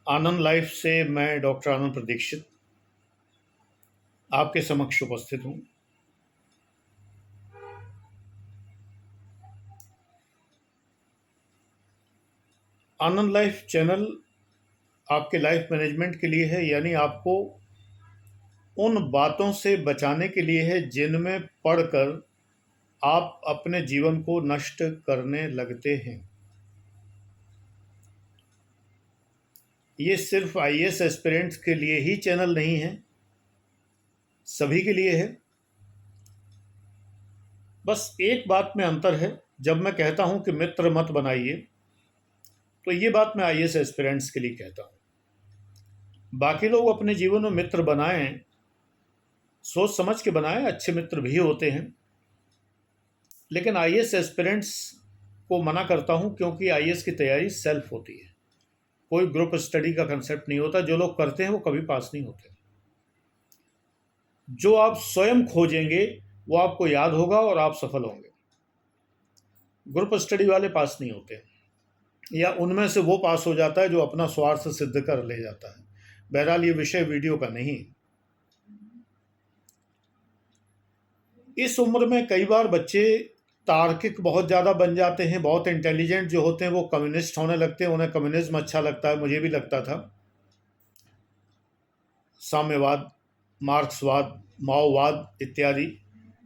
आनंद life से मैं doctor आनंद प्रदीक्षित आपके समक्ष उपस्थित हूँ। आनंद लाइफ चैनल आपके लाइफ मैनेजमेंट के लिए है, यानी आपको उन बातों से बचाने के लिए है जिनमें पढ़कर आप अपने जीवन को नष्ट करने लगते हैं। ये सिर्फ आईएएस एस्पिरेंट्स के लिए ही चैनल नहीं है, सभी के लिए है। बस एक बात में अंतर है, जब मैं कहता हूं कि मित्र मत बनाइए तो ये बात मैं आईएएस एस्पिरेंट्स के लिए कहता हूं। बाकी लोग अपने जीवन में मित्र बनाएं, सोच समझ के बनाएं, अच्छे मित्र भी होते हैं, लेकिन आईएएस एस्पिरेंट्स को मना करता हूं क्योंकि आईएएस की तैयारी सेल्फ होती है, कोई ग्रुप स्टडी का कंसेप्ट नहीं होता। जो लोग करते हैं वो कभी पास नहीं होते। जो आप स्वयं खोजेंगे वो आपको याद होगा और आप सफल होंगे। ग्रुप स्टडी वाले पास नहीं होते, या उनमें से वो पास हो जाता है जो अपना स्वार्थ सिद्ध कर ले जाता है। बहरहाल ये विषय वीडियो का नहीं। इस उम्र में कई बार बच्चे तार्किक बहुत ज़्यादा बन जाते हैं, बहुत इंटेलिजेंट जो होते हैं वो कम्युनिस्ट होने लगते हैं। उन्हें कम्युनिज्म अच्छा लगता है, मुझे भी लगता था। साम्यवाद, मार्क्सवाद, माओवाद इत्यादि।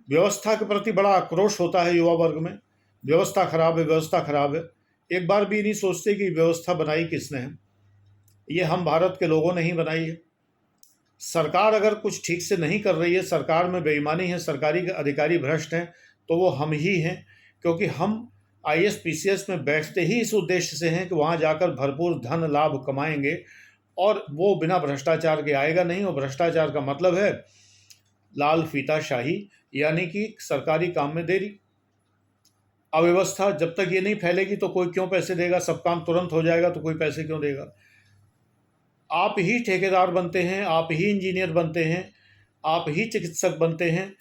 व्यवस्था के प्रति बड़ा आक्रोश होता है युवा वर्ग में। व्यवस्था खराब है, व्यवस्था खराब है। एक बार भी नहीं सोचते कि व्यवस्था बनाई किसने है। ये हम भारत के लोगों ने ही बनाई है। सरकार अगर कुछ ठीक से नहीं कर रही है, सरकार में बेईमानी है, सरकारी अधिकारी भ्रष्ट हैं, तो वो हम ही हैं। क्योंकि हम आईएएस पीसीएस में बैठते ही इस उद्देश्य से हैं कि वहाँ जाकर भरपूर धन लाभ कमाएंगे, और वो बिना भ्रष्टाचार के आएगा नहीं। और भ्रष्टाचार का मतलब है लाल फीताशाही, यानी कि सरकारी काम में देरी। अव्यवस्था जब तक ये नहीं फैलेगी तो कोई क्यों पैसे देगा। सब काम तुरंत हो जाएगा तो कोई पैसे क्यों देगा। आप ही ठेकेदार बनते हैं, आप ही इंजीनियर बनते हैं, आप ही चिकित्सक बनते हैं,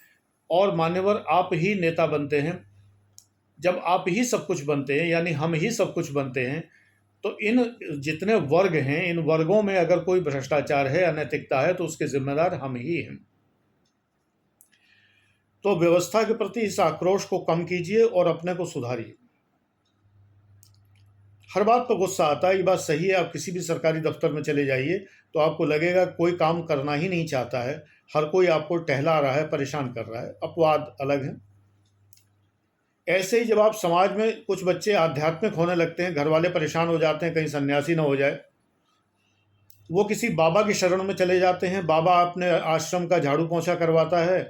और मान्यवर आप ही नेता बनते हैं। जब आप ही सब कुछ बनते हैं, यानी हम ही सब कुछ बनते हैं, तो इन जितने वर्ग हैं, इन वर्गों में अगर कोई भ्रष्टाचार है, अनैतिकता है, तो उसके जिम्मेदार हम ही हैं। तो व्यवस्था के प्रति इस आक्रोश को कम कीजिए और अपने को सुधारिए। हर बात पर गुस्सा आता है, ये बात सही है। आप किसी भी सरकारी दफ्तर में चले जाइए तो आपको लगेगा कोई काम करना ही नहीं चाहता है, हर कोई आपको टहला रहा है, परेशान कर रहा है। अपवाद अलग है। ऐसे ही जब आप समाज में कुछ बच्चे आध्यात्मिक होने लगते हैं, घर वाले परेशान हो जाते हैं कहीं सन्यासी ना हो जाए, वो किसी बाबा की शरण में चले जाते हैं। बाबा अपने आश्रम का झाड़ू पोंछा करवाता है,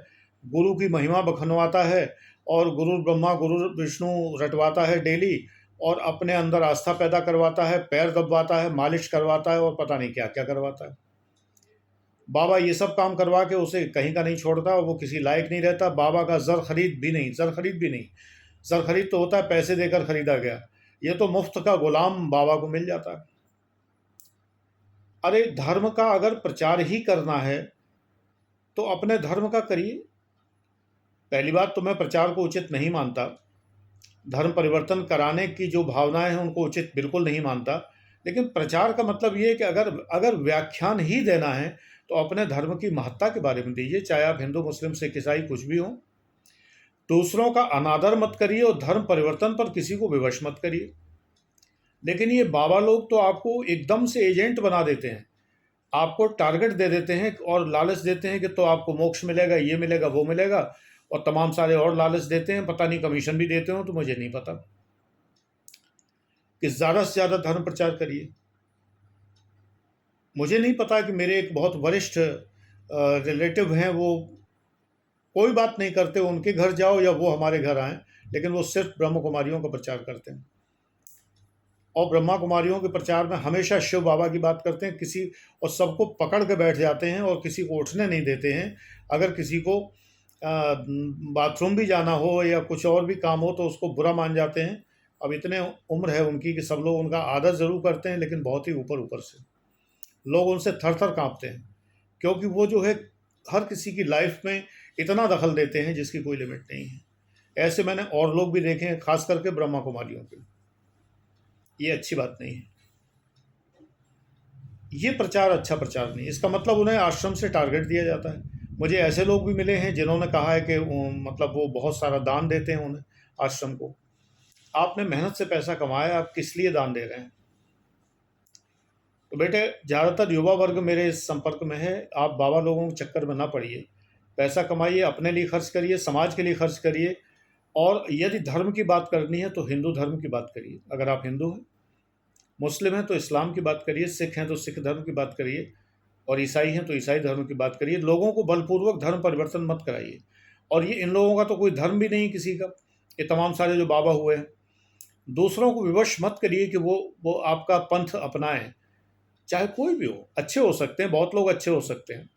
गुरु की महिमा बखनवाता है, और गुरु ब्रह्मा गुरु विष्णु रटवाता है डेली, और अपने अंदर आस्था पैदा करवाता है, पैर दबवाता है, मालिश करवाता है, और पता नहीं क्या क्या करवाता है। बाबा ये सब काम करवा के उसे कहीं का नहीं छोड़ता, और वो किसी लायक नहीं रहता। बाबा का जर खरीद भी नहीं, जर खरीद भी नहीं। जर खरीद तो होता है पैसे देकर खरीदा गया, ये तो मुफ्त का गुलाम बाबा को मिल जाता है। अरे धर्म का अगर प्रचार ही करना है तो अपने धर्म का करिए। पहली बात तो मैं प्रचार को उचित नहीं मानता, धर्म परिवर्तन कराने की जो भावनाएं हैं उनको उचित बिल्कुल नहीं मानता। लेकिन प्रचार का मतलब ये है कि अगर अगर व्याख्यान ही देना है तो अपने धर्म की महत्ता के बारे में दीजिए, चाहे आप हिंदू मुस्लिम सिख ईसाई कुछ भी हो। दूसरों का अनादर मत करिए और धर्म परिवर्तन पर किसी को विवश मत करिए। लेकिन ये बाबा लोग तो आपको एकदम से एजेंट बना देते हैं, आपको टारगेट दे देते हैं और लालच देते हैं कि तो आपको मोक्ष मिलेगा, ये मिलेगा, वो मिलेगा, और तमाम सारे और लालच देते हैं। पता नहीं कमीशन भी देते हो तो मुझे नहीं पता। कि ज़्यादा से ज़्यादा धर्म प्रचार करिए। मुझे नहीं पता कि मेरे एक बहुत वरिष्ठ रिलेटिव हैं, वो कोई बात नहीं करते, उनके घर जाओ या वो हमारे घर आएँ, लेकिन वो सिर्फ ब्रह्म कुमारियों का प्रचार करते हैं। और ब्रह्मा कुमारियों के प्रचार में हमेशा शिव बाबा की बात करते हैं किसी, और सबको पकड़ के बैठ जाते हैं और किसी को उठने नहीं देते हैं। अगर किसी को बाथरूम भी जाना हो या कुछ और भी काम हो तो उसको बुरा मान जाते हैं। अब इतने उम्र है उनकी कि सब लोग उनका आदर ज़रूर करते हैं, लेकिन बहुत ही ऊपर ऊपर से लोग उनसे थर थर काँपते हैं, क्योंकि वो जो है हर किसी की लाइफ में इतना दखल देते हैं जिसकी कोई लिमिट नहीं है। ऐसे मैंने और लोग भी देखे हैं, खास करके ब्रह्मा कुमारियों के। ये अच्छी बात नहीं है। ये प्रचार अच्छा प्रचार नहीं। इसका मतलब उन्हें आश्रम से टारगेट दिया जाता है। मुझे ऐसे लोग भी मिले हैं जिन्होंने कहा है कि मतलब वो बहुत सारा दान देते हैं उन्हें, आश्रम को। आपने मेहनत से पैसा कमाया, आप किस लिए दान दे रहे हैं? तो बेटे, ज़्यादातर युवा वर्ग मेरे इस संपर्क में है। आप बाबा लोगों के चक्कर में ना पड़िए। पैसा कमाइए, अपने लिए खर्च करिए, समाज के लिए खर्च करिए। और यदि धर्म की बात करनी है तो हिंदू धर्म की बात करिए। अगर आप हिंदू हैं, मुस्लिम हैं तो इस्लाम की बात करिए, सिख हैं तो सिख धर्म की बात करिए, और ईसाई हैं तो ईसाई धर्म की बात करिए। लोगों को बलपूर्वक धर्म परिवर्तन मत कराइए। और ये इन लोगों का तो कोई धर्म भी नहीं किसी का, ये तमाम सारे जो बाबा हुए हैं। दूसरों को विवश मत करिए कि वो आपका पंथ अपनाएं। चाहे कोई भी हो, अच्छे हो सकते हैं, बहुत लोग अच्छे हो सकते हैं।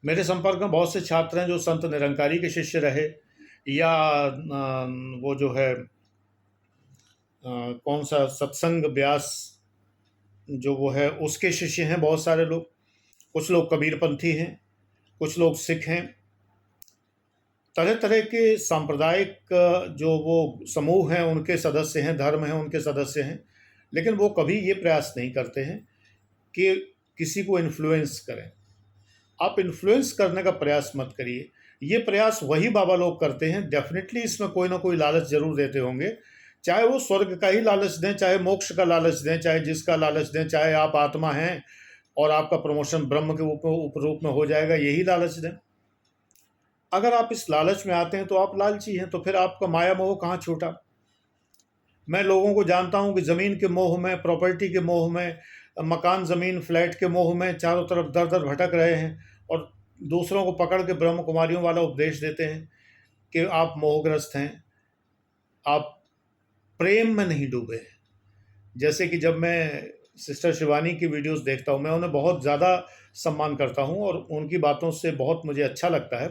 मेरे संपर्क में बहुत से छात्र हैं जो संत निरंकारी के शिष्य रहे, या वो जो है कौन सा सत्संग व्यास जो वो है उसके शिष्य हैं बहुत सारे लोग। कुछ लोग कबीरपंथी हैं, कुछ लोग सिख हैं। तरह तरह के सांप्रदायिक जो वो समूह हैं उनके सदस्य हैं, धर्म हैं उनके सदस्य हैं। लेकिन वो कभी ये प्रयास नहीं करते हैं कि किसी को इन्फ्लुएंस करें। आप इन्फ्लुएंस करने का प्रयास मत करिए। ये प्रयास वही बाबा लोग करते हैं। डेफिनेटली इसमें कोई ना कोई लालच जरूर देते होंगे, चाहे वो स्वर्ग का ही लालच दें, चाहे मोक्ष का लालच दें, चाहे जिसका लालच दें, चाहे आप आत्मा हैं और आपका प्रमोशन ब्रह्म के उपरूप में हो जाएगा, यही लालच दें। अगर आप इस लालच में आते हैं तो आप लालची हैं, तो फिर आपका माया मोह कहाँ छूटा? मैं लोगों को जानता हूँ कि ज़मीन के मोह में, प्रॉपर्टी के मोह में, मकान ज़मीन फ्लैट के मोह में चारों तरफ दर दर भटक रहे हैं, और दूसरों को पकड़ के ब्रह्म कुमारियों वाला उपदेश देते हैं कि आप मोहग्रस्त हैं, आप प्रेम में नहीं डूबे हैं। जैसे कि जब मैं सिस्टर शिवानी की वीडियोस देखता हूँ, मैं उन्हें बहुत ज़्यादा सम्मान करता हूँ और उनकी बातों से बहुत मुझे अच्छा लगता है,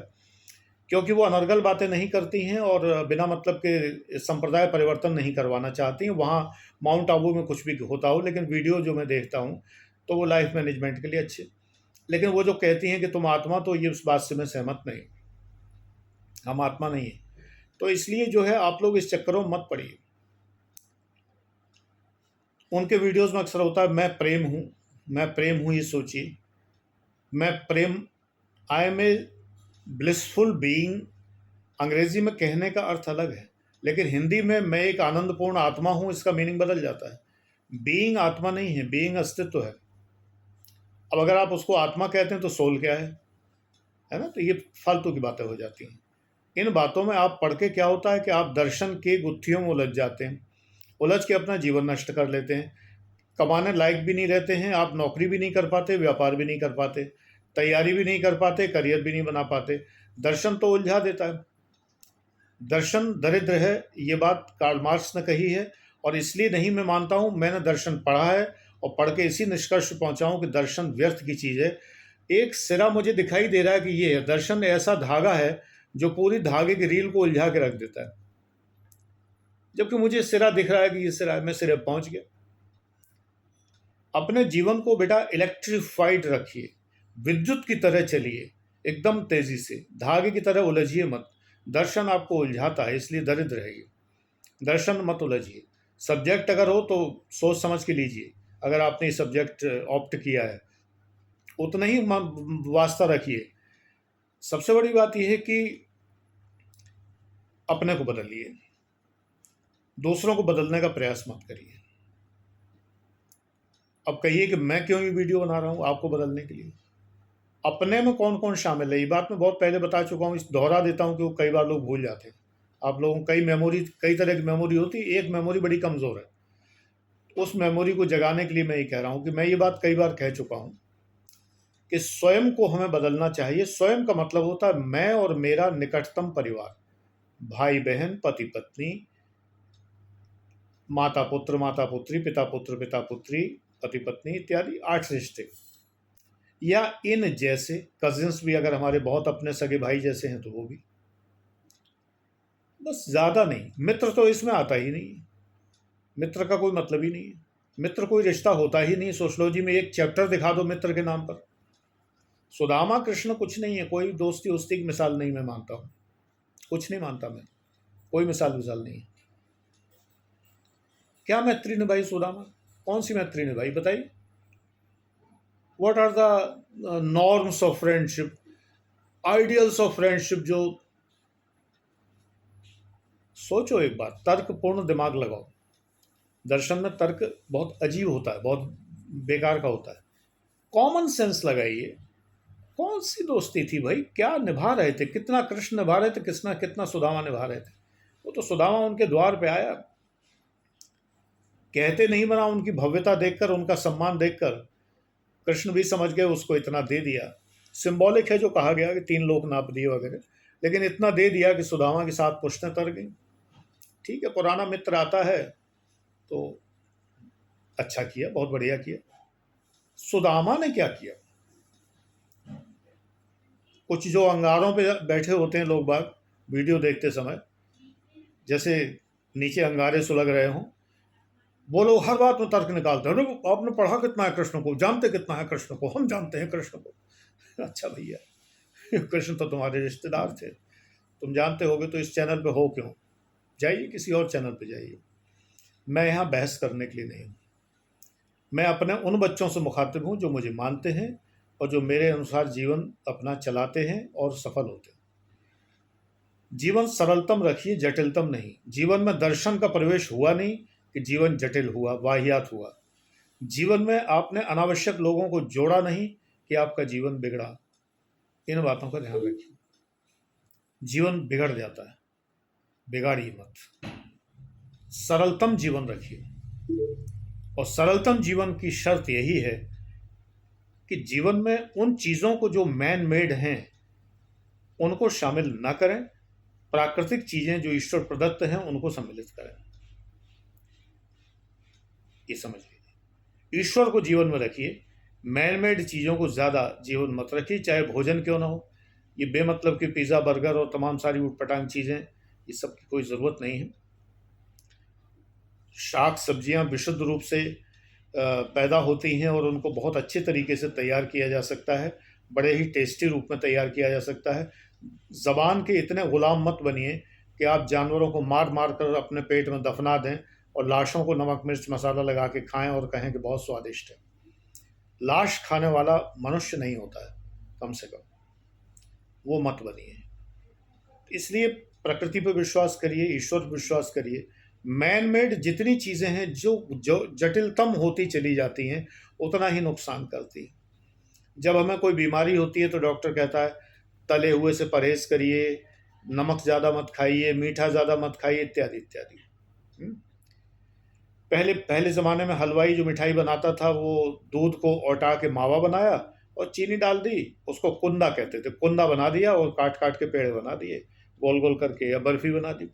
क्योंकि वो अनर्गल बातें नहीं करती हैं और बिना मतलब के संप्रदाय परिवर्तन नहीं करवाना चाहती हैं। वहाँ माउंट आबू में कुछ भी होता हो, लेकिन वीडियो जो मैं देखता हूँ तो वो लाइफ मैनेजमेंट के लिए अच्छे। लेकिन वो जो कहती हैं कि तुम आत्मा, तो ये उस बात से मैं सहमत नहीं। हम आत्मा नहीं है। तो इसलिए जो है आप लोग इस चक्करों में मत पड़िए। उनके वीडियोस में अक्सर होता है मैं प्रेम हूँ, मैं प्रेम हूँ, ये सोचिए। मैं प्रेम, I am a blissful being, अंग्रेजी में कहने का अर्थ अलग है, लेकिन हिंदी में मैं एक आनंदपूर्ण आत्मा हूँ, इसका मीनिंग बदल जाता है। बीइंग आत्मा नहीं है, बीइंग अस्तित्व है। अब अगर आप उसको आत्मा कहते हैं तो सोल क्या है ना? तो ये फालतू की बातें हो जाती हैं। इन बातों में आप पढ़ के क्या होता है कि आप दर्शन के गुत्थियों में उलझ जाते हैं, उलझ के अपना जीवन नष्ट कर लेते हैं। कमाने लायक भी नहीं रहते हैं, आप नौकरी भी नहीं कर पाते, व्यापार भी नहीं कर पाते, तैयारी भी नहीं कर पाते, करियर भी नहीं बना पाते। दर्शन तो उलझा देता है। दर्शन दरिद्र है, ये बात कार्ल मार्क्स ने कही है, और इसलिए नहीं मैं मानता हूँ। मैंने दर्शन पढ़ा है और पढ़ के इसी निष्कर्ष पहुंचा हूँ कि दर्शन व्यर्थ की चीज़ है। एक सिरा मुझे दिखाई दे रहा है कि ये है दर्शन, ऐसा धागा है जो पूरी धागे की रील को उलझा के रख देता है, जबकि मुझे सिरा दिख रहा है कि ये सिरा है, मैं सिरे पर पहुंच गया। अपने जीवन को बेटा इलेक्ट्रीफाइड रखिए, विद्युत की तरह चलिए, एकदम तेजी से, धागे की तरह उलझिए मत। दर्शन आपको उलझाता है, इसलिए दरिद्र है ये। दर्शन मत उलझिए। सब्जेक्ट अगर हो तो सोच समझ के लीजिए। अगर आपने सब्जेक्ट ऑप्ट किया है उतना ही वास्ता रखिए। सबसे बड़ी बात यह है कि अपने को बदलिए, दूसरों को बदलने का प्रयास मत करिए। अब कहिए कि मैं क्यों ये वीडियो बना रहा हूँ आपको बदलने के लिए। अपने में कौन कौन शामिल है, ये बात मैं बहुत पहले बता चुका हूँ, इस दोहरा देता हूँ कि कई बार लोग भूल जाते हैं। आप लोगों को कई तरह की मेमोरी होती है, एक मेमोरी बड़ी कमज़ोर है। उस मेमोरी को जगाने के लिए मैं ये कह रहा हूँ कि मैं ये बात कई बार कह चुका हूँ कि स्वयं को हमें बदलना चाहिए। स्वयं का मतलब होता है मैं और मेरा निकटतम परिवार, भाई बहन, पति पत्नी, माता पुत्र, माता पुत्री, पिता पुत्र, पिता पुत्री, पति पत्नी इत्यादि 8 रिश्ते, या इन जैसे कजिन्स भी, अगर हमारे बहुत अपने सगे भाई जैसे हैं तो वो भी, बस ज़्यादा नहीं। मित्र तो इसमें आता ही नहीं है, मित्र का कोई मतलब ही नहीं है। मित्र कोई रिश्ता होता ही नहीं। सोशलॉजी में एक चैप्टर दिखा दो मित्र के नाम पर। सुदामा कृष्ण कुछ नहीं है, कोई दोस्ती वोस्ती की मिसाल नहीं मैं मानता हूँ, कुछ नहीं मानता मैं, कोई मिसाल नहीं है। क्या मैत्री निभाई सुदामा? कौन सी मैत्री निभाई बताइए? What are the norms of friendship, ideals of friendship, जो सोचो एक बार, तर्कपूर्ण दिमाग लगाओ। दर्शन में तर्क बहुत अजीब होता है, बहुत बेकार का होता है। कॉमन सेंस लगाइए। कौन सी दोस्ती थी भाई, क्या निभा रहे थे, कितना कृष्ण निभा रहे थे, कितना कितना सुदामा निभा रहे थे। वो तो सुदामा उनके द्वार पे आया, कहते नहीं बना, उनकी भव्यता देखकर, उनका सम्मान देखकर कृष्ण भी समझ गए, उसको इतना दे दिया। सिंबॉलिक है जो कहा गया कि 3 लोक नाप दिए वगैरह, लेकिन इतना दे दिया कि सुदामा के साथ पुश्तें तर गई। ठीक है, पुराना मित्र आता है तो अच्छा किया, बहुत बढ़िया किया। सुदामा ने क्या किया? कुछ जो अंगारों पे बैठे होते हैं लोग बाग वीडियो देखते समय, जैसे नीचे अंगारे सुलग रहे हों, वो लोग हर बात में तर्क निकालते हैं। अरे आपने पढ़ा कितना है कृष्ण को, जानते कितना है कृष्ण को, हम जानते हैं कृष्ण को। अच्छा भैया, कृष्ण तो तुम्हारे रिश्तेदार थे, तुम जानते होगे तो इस चैनल पे हो क्यों? जाइए किसी और चैनल पे जाइए। मैं यहाँ बहस करने के लिए नहीं हूँ। मैं अपने उन बच्चों से मुखातिब हूँ जो मुझे मानते हैं और जो मेरे अनुसार जीवन अपना चलाते हैं और सफल होते हैं। जीवन सरलतम रखिए, जटिलतम नहीं। जीवन में दर्शन का प्रवेश हुआ नहीं कि जीवन जटिल हुआ, वाहियात हुआ। जीवन में आपने अनावश्यक लोगों को जोड़ा नहीं कि आपका जीवन बिगड़ा। इन बातों का ध्यान रखिए। जीवन बिगड़ जाता है, बिगाड़िए मत। सरलतम जीवन रखिए, और सरलतम जीवन की शर्त यही है कि जीवन में उन चीज़ों को जो मैन मेड हैं उनको शामिल ना करें। प्राकृतिक चीज़ें जो ईश्वर प्रदत्त हैं उनको सम्मिलित करें। ये समझ लीजिए, ईश्वर को जीवन में रखिए, मैन मेड चीज़ों को ज़्यादा जीवन मत रखिए, चाहे भोजन क्यों ना हो। ये बेमतलब की पिज़्ज़ा, बर्गर और तमाम सारी उटपटांग चीज़ें, ये सब की कोई ज़रूरत नहीं है। शाक सब्जियां विशुद्ध रूप से पैदा होती हैं और उनको बहुत अच्छे तरीके से तैयार किया जा सकता है, बड़े ही टेस्टी रूप में तैयार किया जा सकता है। ज़बान के इतने ग़ुलाम मत बनिए कि आप जानवरों को मार मार कर अपने पेट में दफना दें और लाशों को नमक मिर्च मसाला लगा के खाएं और कहें कि बहुत स्वादिष्ट है। लाश खाने वाला मनुष्य नहीं होता है, कम से कम वो मत बनिए। इसलिए प्रकृति पर विश्वास करिए, ईश्वर पर विश्वास करिए। मैन मेड जितनी चीज़ें हैं जो जो जटिलतम होती चली जाती हैं उतना ही नुकसान करती हैं। जब हमें कोई बीमारी होती है तो डॉक्टर कहता है तले हुए से परहेज करिए, नमक ज़्यादा मत खाइए, मीठा ज़्यादा मत खाइए, इत्यादि इत्यादि। पहले पहले ज़माने में हलवाई जो मिठाई बनाता था वो दूध को औटा के मावा बनाया और चीनी डाल दी, उसको कुंदा कहते थे। कुंदा बना दिया और काट काट के पेड़ बना दिए गोल गोल करके, या बर्फ़ी बना दी।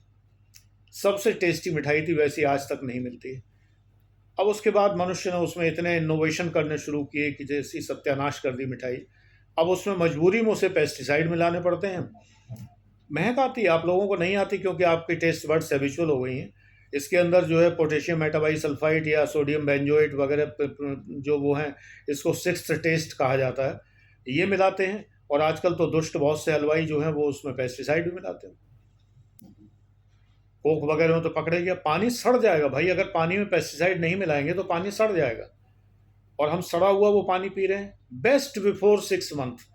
सबसे टेस्टी मिठाई थी, वैसी आज तक नहीं मिलती है। अब उसके बाद मनुष्य ने उसमें इतने इनोवेशन करने शुरू किए कि जैसी सत्यानाश कर दी मिठाई। अब उसमें मजबूरी में उसे पेस्टिसाइड मिलाने पड़ते हैं। महक आती है, आप लोगों को नहीं आती क्योंकि आपकी टेस्ट बड्स हैबिचुअल हो गई हैं। इसके अंदर जो है पोटेशियम मेटाबाइसल्फाइड या सोडियम बेंजोएट वगैरह जो वो हैं, इसको सिक्स्थ टेस्ट कहा जाता है, ये मिलाते हैं। और आजकल तो दुष्ट बहुत से हलवाई जो हैं वो उसमें पेस्टिसाइड भी मिलाते हैं। कोक वगैरह में तो पकड़े गया, पानी सड़ जाएगा भाई। अगर पानी में पेस्टिसाइड नहीं मिलाएंगे तो पानी सड़ जाएगा, और हम सड़ा हुआ वो पानी पी रहे हैं। Best before 6 month.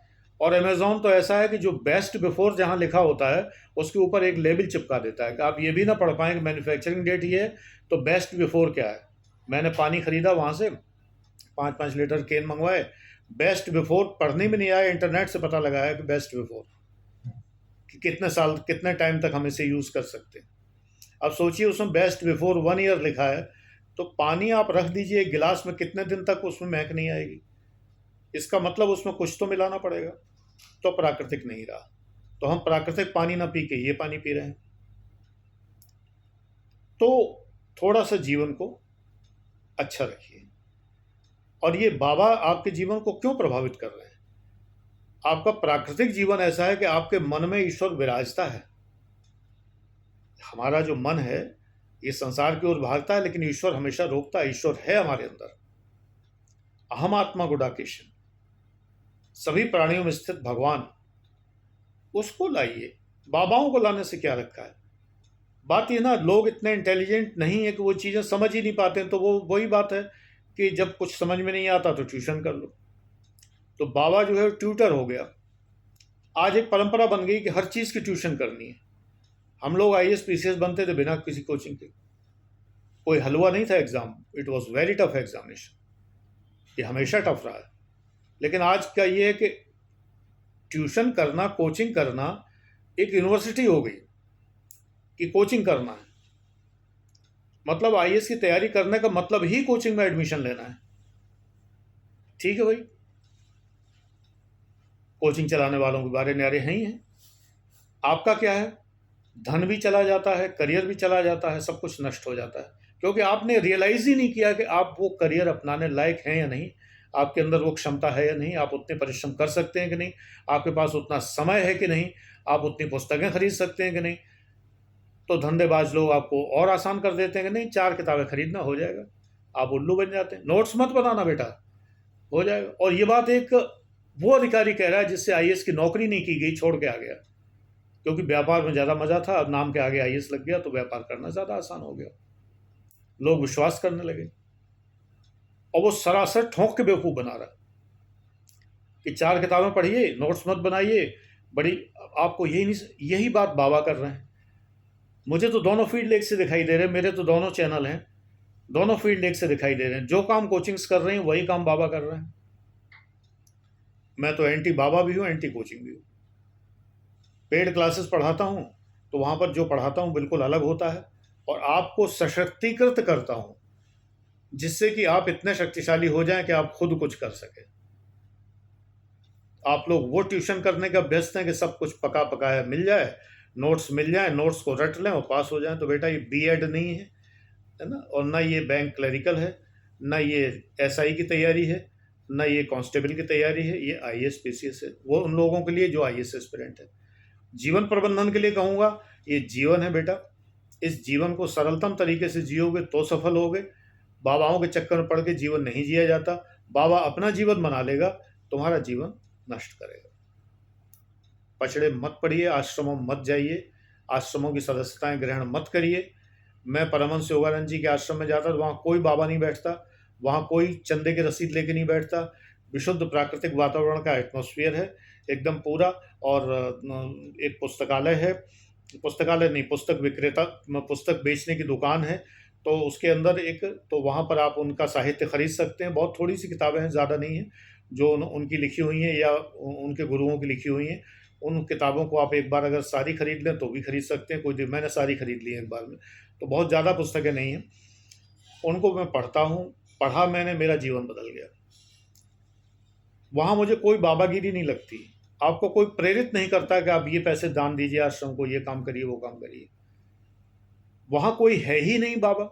और अमेजोन तो ऐसा है कि जो बेस्ट बिफोर जहाँ लिखा होता है उसके ऊपर एक लेबल चिपका देता है कि आप ये भी ना पढ़ पाएँ कि मैन्युफैक्चरिंग डेट ये है तो बेस्ट बिफोर क्या है। मैंने पानी खरीदा वहाँ से, 5-5 लीटर केन मंगवाए, बेस्ट बिफोर पढ़ने में नहीं आया, इंटरनेट से पता लगाया कि बेस्ट बिफोर कि कितने साल कितने टाइम तक हम इसे यूज़ कर सकते हैं। अब सोचिए उसमें बेस्ट बिफोर 1 ईयर लिखा है, तो पानी आप रख दीजिए एक गिलास में, कितने दिन तक उसमें महक नहीं आएगी। इसका मतलब उसमें कुछ तो मिलाना पड़ेगा, तो प्राकृतिक नहीं रहा। तो हम प्राकृतिक पानी ना पी के ये पानी पी रहे हैं। तो थोड़ा सा जीवन को अच्छा रखिए। और ये बाबा आपके जीवन को क्यों प्रभावित कर रहे हैं? आपका प्राकृतिक जीवन ऐसा है कि आपके मन में ईश्वर विराजता है। हमारा जो मन है ये संसार की ओर भागता है, लेकिन ईश्वर हमेशा रोकता है। ईश्वर है हमारे अंदर, अहम आत्मा गुडाकेशन, सभी प्राणियों में स्थित भगवान, उसको लाइए। बाबाओं को लाने से क्या रखा है? बात ये ना, लोग इतने इंटेलिजेंट नहीं है कि वो चीज़ें समझ ही नहीं पाते हैं। तो वो वही बात है कि जब कुछ समझ में नहीं आता तो ट्यूशन कर लो। तो बाबा जो है ट्यूटर हो गया। आज एक परंपरा बन गई कि हर चीज़ की ट्यूशन करनी है। हम लोग IAS PCS बनते थे बिना किसी कोचिंग के। कोई हलवा नहीं था exam, it was very tough examination. ये हमेशा टफ रहा है। लेकिन आज का ये है कि ट्यूशन करना, कोचिंग करना एक यूनिवर्सिटी हो गई कि कोचिंग करना है। मतलब IAS की तैयारी करने का मतलब ही कोचिंग में एडमिशन लेना है। ठीक है भाई, कोचिंग चलाने वालों के बारे न्यारे हैं ही हैं। आपका क्या है, धन भी चला जाता है, करियर भी चला जाता है, सब कुछ नष्ट हो जाता है, क्योंकि आपने रियलाइज ही नहीं किया कि आप वो करियर अपनाने लायक हैं या नहीं, आपके अंदर वो क्षमता है या नहीं, आप उतने परिश्रम कर सकते हैं कि नहीं, आपके पास उतना समय है कि नहीं, आप उतनी पुस्तकें खरीद सकते हैं कि नहीं। तो धंधेबाज लोग आपको और आसान कर देते हैं कि नहीं, 4 किताबें खरीदना हो जाएगा, आप उल्लू बन जाते हैं। नोट्स मत बनाना बेटा, हो जाएगा। और ये बात एक वो अधिकारी कह रहा है जिससे IAS की नौकरी नहीं की गई, छोड़ के आ गया, क्योंकि व्यापार में ज़्यादा मज़ा था। अब नाम के आगे IAS लग गया तो व्यापार करना ज़्यादा आसान हो गया, लोग विश्वास करने लगे। और वो सरासर ठोंक के बेवकूफ़ बना रहा कि 4 किताबें पढ़िए, नोट्स मत बनाइए, बड़ी। आपको यही बात बाबा कर रहे हैं। मुझे तो दोनों फील्ड एक से दिखाई दे रहे हैं, मेरे तो दोनों चैनल हैं, दोनों फील्ड एक से दिखाई दे रहे हैं। जो काम कोचिंग्स कर रहे हैं वही काम बाबा कर रहे हैं। मैं तो एंटी बाबा भी हूँ, एंटी कोचिंग भी हूँ। पेड क्लासेस पढ़ाता हूँ तो वहाँ पर जो पढ़ाता हूँ बिल्कुल अलग होता है, और आपको सशक्तिकृत करता हूँ जिससे कि आप इतने शक्तिशाली हो जाएं कि आप खुद कुछ कर सकें। आप लोग वो ट्यूशन करने का व्यस्त हैं कि सब कुछ पका पकाया मिल जाए, नोट्स मिल जाए, नोट्स को रट लें और पास हो जाएं। तो बेटा ये B.Ed नहीं है ना, और ना ये बैंक क्लरिकल है, ना ये SI की तैयारी है, ना ये कांस्टेबल की तैयारी है। ये IAS PCS है, वो उन लोगों के लिए जो IAS एस्पिरेंट है। जीवन प्रबंधन के लिए कहूँगा, ये जीवन है बेटा, इस जीवन को सरलतम तरीके से जियोगे तो सफल होगे। बाबाओं के चक्कर में पड़ के जीवन नहीं जिया जाता। बाबा अपना जीवन बना लेगा, तुम्हारा जीवन नष्ट करेगा। पचड़े मत पड़िए, आश्रमों में मत जाइए, आश्रमों की सदस्यताएं ग्रहण मत करिए। मैं परमहंस योगानंद जी के आश्रम में जाता तो वहाँ कोई बाबा नहीं बैठता, वहाँ कोई चंदे की रसीद लेके नहीं बैठता। विशुद्ध प्राकृतिक वातावरण का एटमॉस्फेयर है एकदम पूरा। और एक पुस्तकालय है, पुस्तकालय नहीं, पुस्तक विक्रेता, पुस्तक बेचने की दुकान है। तो उसके अंदर एक, तो वहाँ पर आप उनका साहित्य खरीद सकते हैं। बहुत थोड़ी सी किताबें हैं, ज़्यादा नहीं हैं, जो उनकी लिखी हुई हैं या उनके गुरुओं की लिखी हुई हैं। उन किताबों को आप एक बार अगर सारी खरीद लें तो भी खरीद सकते हैं। मैंने सारी खरीद ली है एक बार में, तो बहुत ज़्यादा पुस्तकें नहीं हैं। उनको मैं पढ़ता हूँ, पढ़ा मैंने, मेरा जीवन बदल गया। वहाँ मुझे कोई बाबागिरी नहीं लगती। आपको कोई प्रेरित नहीं करता कि आप ये पैसे दान दीजिए आश्रम को, ये काम करिए, वो काम करिए। वहाँ कोई है ही नहीं बाबा।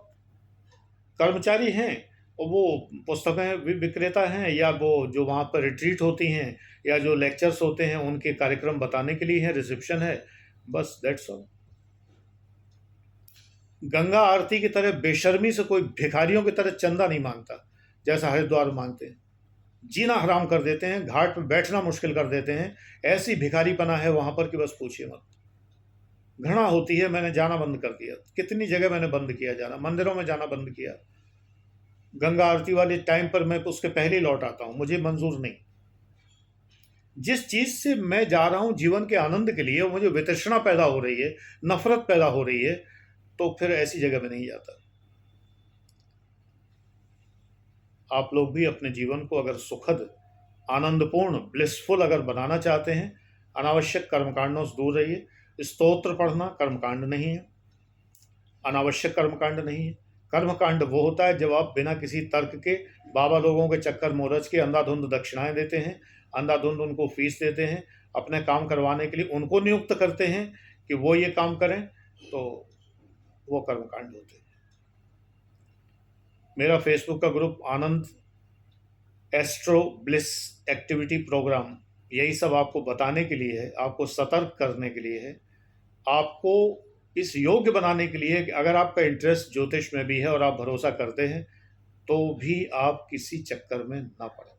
कर्मचारी हैं और वो पुस्तकें विक्रेता हैं, या वो जो वहाँ पर रिट्रीट होती हैं या जो लेक्चर्स होते हैं उनके कार्यक्रम बताने के लिए है, रिसेप्शन है, बस दैट्स ऑल। गंगा आरती की तरह बेशर्मी से कोई भिखारियों की तरह चंदा नहीं मांगता जैसा हरिद्वार मांगते हैं। जीना हराम कर देते हैं, घाट पर बैठना मुश्किल कर देते हैं। ऐसी भिखारीपना है वहाँ पर कि बस पूछिए मत। घृणा होती है, मैंने जाना बंद कर दिया। कितनी जगह मैंने बंद किया जाना, मंदिरों में जाना बंद किया। गंगा आरती वाले टाइम पर मैं उसके पहले ही लौट आता हूँ, मुझे मंजूर नहीं। जिस चीज़ से मैं जा रहा हूँ जीवन के आनंद के लिए, मुझे वितृष्णा पैदा हो रही है, नफरत पैदा हो रही है, तो फिर ऐसी जगह में नहीं जाता। आप लोग भी अपने जीवन को अगर सुखद, आनंदपूर्ण, ब्लिसफुल अगर बनाना चाहते हैं, अनावश्यक कर्मकांडों से दूर रहिए। स्तोत्र पढ़ना कर्मकांड नहीं है, अनावश्यक कर्मकांड नहीं है। कर्मकांड वो होता है जब आप बिना किसी तर्क के बाबा लोगों के चक्कर मोरज के अंधाधुंध दक्षिणाएं देते हैं, अंधाधुंध उनको फीस देते हैं, अपने काम करवाने के लिए उनको नियुक्त करते हैं कि वो ये काम करें, तो वो कर्मकांड होते हैं। मेरा फेसबुक का ग्रुप आनंद एस्ट्रो ब्लिस एक्टिविटी प्रोग्राम यही सब आपको बताने के लिए है, आपको सतर्क करने के लिए है, आपको इस योग्य बनाने के लिए कि अगर आपका इंटरेस्ट ज्योतिष में भी है और आप भरोसा करते हैं तो भी आप किसी चक्कर में ना पड़े।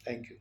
Thank you.